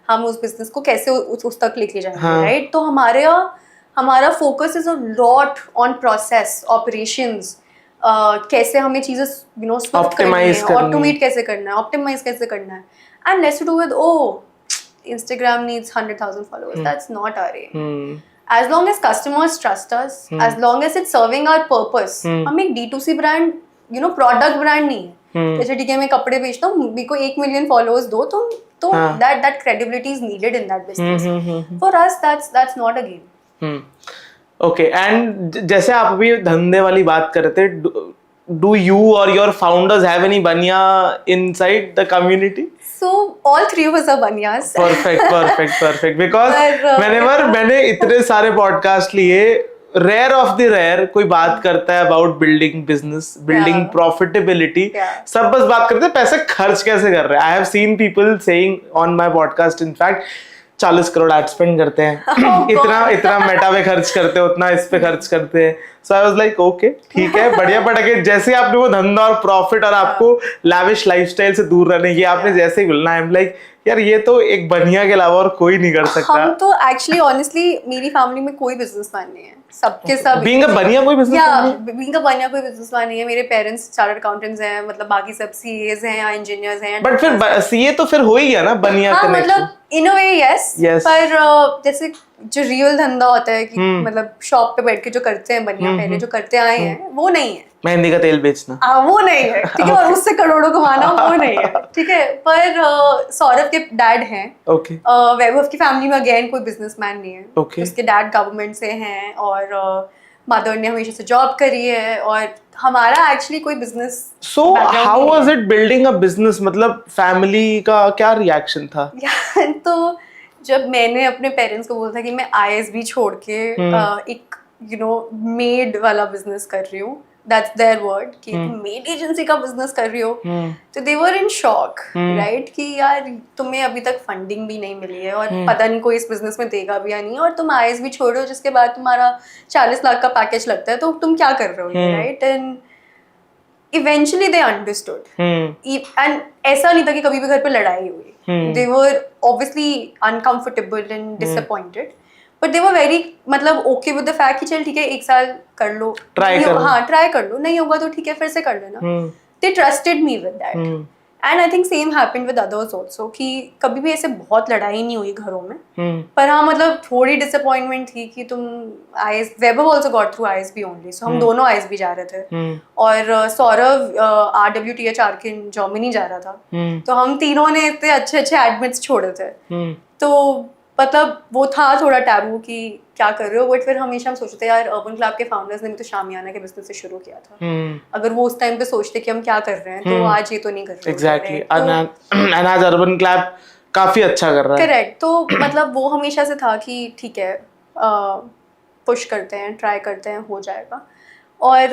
हम उस बिजनेस को कैसे उस तक लेके जाएंगे, राइट। तो हमारा focus is a lot on process operations, कैसे हमें चीजें यू नो ऑप्टिमाइज करनी है, ऑटोमेट कैसे करना है, ऑप्टिमाइज कैसे करना है, and let's do with Instagram needs 100,000 followers. That's not our aim. As long as customers trust us, as long as it's serving our purpose, हम एक D2C brand, you know, product brand नहीं है। जैसे ठीक है मैं कपड़े बेचता हूँ, मेरे को 1 million followers दो तो that credibility is needed in that business. For us that's not a game. Okay, and जैसे आप अभी धंधे वाली बात कर रहे थे, do you or your founders have any banya inside the community? So all three of us are banyas. Perfect. Because मैंने इतने सारे पॉडकास्ट लिए, रेयर ऑफ द रेयर कोई बात करता है about building business, building profitability. सब बस बात करते हैं पैसे खर्च कैसे कर रहे हैं। आई have seen people saying on my podcast in fact 40 crore ad spend करते हैं, इतना मेटा पे खर्च करते हैं, उतना इस पे खर्च करते हैं। सो आई वाज लाइक ओके ठीक है, बढ़िया। बट अगर जैसे आपने वो धंधा और प्रॉफिट और आपको लैविश लाइफस्टाइल से दूर रहने, ये आपने जैसे ही बोलना, आई एम लाइक यार ये तो एक बनिया के अलावा और कोई नहीं कर सकता। हम तो एक्चुअली ऑनेस्टली मेरी फैमिली में कोई बिजनेसमैन नहीं है, सबके सब बीइंग अ बनिया कोई बिजनेसमैन नहीं है। मेरे पेरेंट्स चार्टर्ड अकाउंटेंट्स हैं, मतलब बाकी सब सीएस हैं या इंजीनियर्स हैं। बट फिर सीए तो फिर हो ही गया ना बनिया कनेक्शन। मतलब इन अ वे यस, पर जैसे जो रियल धंधा होता है कि मतलब शॉप पे बैठ के जो करते हैं बनिया पहले जो करते आए हैं, वो नहीं है। मेहंदी का तेल बेचना वो नहीं है, ठीक है, और उससे करोड़ों कमाना वो नहीं है, ठीक है। पर सौरभ के डैड हैं, वैभव की फैमिली में अगेन कोई बिजनेसमैन नहीं है। उसके डैड गवर्नमेंट से हैं और मदर ने हमेशा से जॉब करी है, और हमारा एक्चुअली कोई business. So how was it building a business? मतलब फैमिली का क्या रिएक्शन था? तो जब मैंने अपने पेरेंट्स को बोला था कि मैं आईएसबी छोड़ के एक यू नो मेड वाला बिजनेस कर रही हूँ, दैट्स देयर वर्ड, कि मेड एजेंसी का बिजनेस कर रही हो, तो दे वर इन शॉक, राइट, कि यार तुम्हें अभी तक फंडिंग भी नहीं मिली है और पता नहीं कोई इस बिजनेस में देगा भी या नहीं, और तुम आईएसबी छोड़ रहे हो जिसके बाद तुम्हारा 40 लाख का पैकेज लगता है, तो तुम क्या कर रहे हो, right. And eventually they understood, and ऐसा नहीं था कि कभी भी घर पे लड़ाई हुई। They were obviously uncomfortable and disappointed, but they were very मतलब ओके विद द फैक्ट कि चल ठीक है 1 साल कर लो, ट्राई कर लो, नहीं होगा तो ठीक है फिर से कर लेना। दे trusted me with that, and I think same happened with others also, कि कभी भी ऐसे बहुत लड़ाई नहीं हुई घरों में। पर हाँ मतलब थोड़ी डिसअपॉइंटमेंट थी कि तुम Vaibhav also got through ISB only, so हम दोनों आईएसबी जा रहे थे, और सौरभ RWTHR के जर्मनी जा रहा था, तो हम तीनों ने इतने अच्छे एडमिट्स छोड़े थे। तो मतलब वो था थोड़ा टैबू कि क्या कर रहे हो, बट फिर हमेशा हम सोचते यार अर्बन क्लब के फाउंडर्स ने भी तो शामियाना के बिजनेस से शुरू किया था, अगर वो उस टाइम पे सोचते कि हम क्या कर रहे हैं तो आज ये तो नहीं कर रहे। एग्जैक्टली, एंड आज अर्बन क्लब काफी अच्छा कर रहा है। करेक्ट, तो मतलब वो हमेशा से था कि ठीक है पुश करते हैं, ट्राई करते हैं, हो जाएगा। और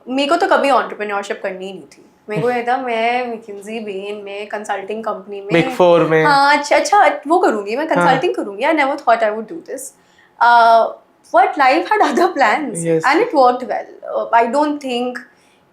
मेरे को तो कभी एंटरप्रेन्योरशिप करनी ही नहीं थी, मेरे को ये था मैं मैकिंजी बेन में कंसल्टिंग कंपनी में बिग 4 में अच्छा वो करूंगी, मैं कंसल्टिंग करूंगी। I never thought I would do this, but life had other plans and it worked well. I don't think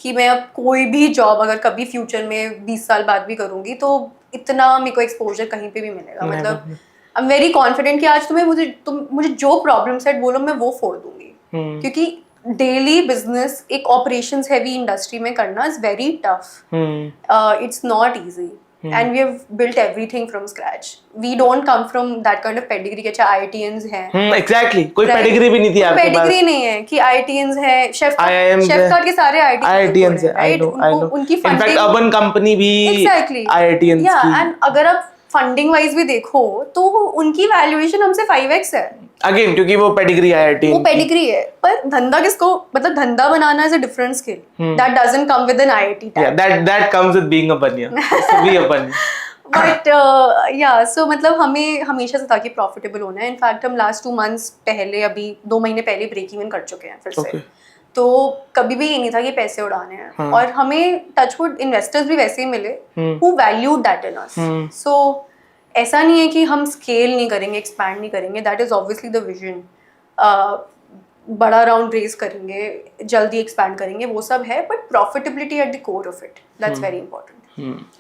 कि मैं अब कोई भी जॉब अगर कभी फ्यूचर में 20 साल बाद भी करूंगी तो इतना मेरे को एक्सपोजर कहीं पे भी मिलेगा। मतलब आई एम वेरी कॉन्फिडेंट कि आज मुझे जो प्रॉब्लम सेट बोलो मैं वो फोड़ दूंगी, क्योंकि डेली बिजनेस एक ऑपरेशंस हैवी इंडस्ट्री में करना is very tough, it's not easy and we have built everything from scratch. We don't come from that kind of pedigree कि अच्छा IITians हैं। Exactly, कोई pedigree भी नहीं थी आपके पास। Pedigree नहीं है कि IITians हैं, शेफ कार्ड के सारे IITians हैं, I know. उनकी In fact, funding urban company भी IITians yeah, की। and अगर आप फंडिंग वाइज भी देखो तो उनकी वैल्यूएशन हमसे 5x है। अगेन क्योंकि वो पेडिग्री IIT, वो पेडिग्री है, पर धंधा किसको, मतलब धंधा बनाना is a different skill that doesn't come with an IIT tag. that comes with being a banya. So be a banya. But या सो मतलब हमें हमेशा से था कि प्रॉफिटेबल होना है। इनफैक्ट हम लास्ट 2 months पहले, अभी 2 महीने पहले ब्रेक इवन कर चुके हैं फिर से। तो कभी भी ये नहीं था कि पैसे उड़ाने हैं, और हमें टचवुड इन्वेस्टर्स भी वैसे ही मिले हु वैल्यूड दैट इन अस। सो ऐसा नहीं है कि हम स्केल नहीं करेंगे, एक्सपैंड नहीं करेंगे, that is obviously the vision. बड़ा राउंड रेज करेंगे, जल्दी एक्सपैंड करेंगे, वो सब है, but profitability at the core of it, that's very important.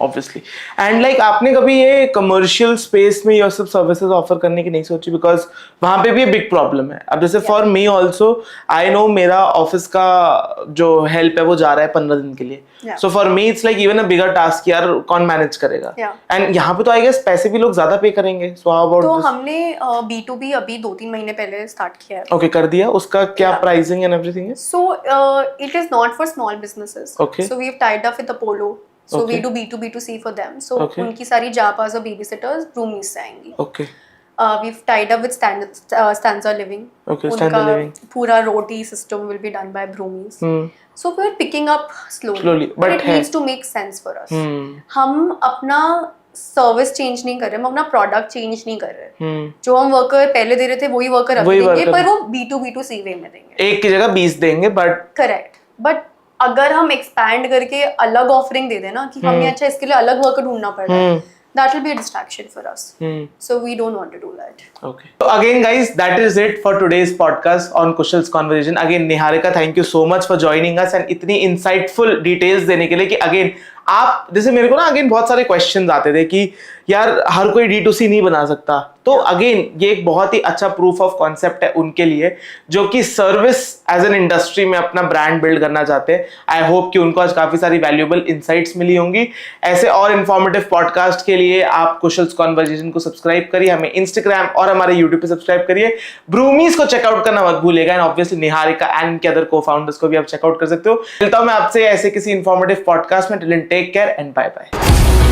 Obviously. And like आपने कभी ये कमर्शियल स्पेस में ये सब सर्विसेज ऑफर करने की नहीं सोची? बिकॉज वहां पे भी बिग प्रॉब्लम है। अब जैसे for me also, I know मेरा ऑफिस का जो हेल्प है वो जा रहा है 15 दिन के लिए। So for me it's like even a bigger task, यार कौन मैनेज करेगा? एंड यहाँ पे तो आई गेस पैसे भी लोग ज्यादा पे करेंगे। सो हाउ अबाउट तो हमने B2B अभी 2-3 महीने पहले स्टार्ट किया है। ओके, कर दिया। उसका क्या प्राइसिंग एंड एवरीथिंग है? So it is not for small businesses. So we have tied up with Apollo, so we do B2B2C for them. So उनकी सारी जापास और बेबी सिटर्स ब्रूमीज से आएंगी। Okay. We've tied up with Stanza Living. Okay, Stanza Living. पूरा रोटी system will be done by Broomies. So we're picking up slowly. But it needs to make sense for us. हम अपना service change नहीं कर रहे, हम अपना product change नहीं कर रहे। जो हम वर्कर पहले दे रहे थे वही वर्कर अब देंगे, पर वो B2B2C वे में देंगे। एक की जगह 20 देंगे, बट करेक्ट। बट अगर हम एक्सपैंड करके अलग ऑफरिंग दे देना कि हमें अच्छा इसके लिए अलग वर्कर ढूंढना पड़ रहा है, that will be a distraction for us. So we don't want to do that. Okay. So again guys, that is it for today's podcast on Kushal's Conversation. Again Niharika, thank you so much for joining us and इतनी insightful details देने के लिए कि again आप जैसे मेरे को ना अगेन बहुत सारे क्वेश्चंस आते थे कि यार हर कोई D2C नहीं बना सकता। तो अगेन ये एक बहुत ही अच्छा प्रूफ ऑफ कॉन्सेप्ट है उनके लिए जो कि सर्विस एज एन इंडस्ट्री में अपना ब्रांड बिल्ड करना चाहते हैं। आई होप कि उनको आज काफी सारी वैल्यूएबल इनसाइट्स मिली होंगी। ऐसे और इन्फॉर्मेटिव पॉडकास्ट के लिए आप कुशल्स कॉन्वर्सेशन को सब्सक्राइब करिए, हमें इंस्टाग्राम और हमारे यूट्यूब पे सब्सक्राइब करिए। ब्रूमीज को चेकआउट करना मत भूलिएगा, एंड ऑब्वियसली निहारिका एंड इनके अदर को-फाउंडर्स को भी आप चेकआउट कर सकते हो। मिलता हूं मैं आपसे ऐसे किसी इन्फॉर्मेटिव पॉडकास्ट में। Till then take care and bye bye.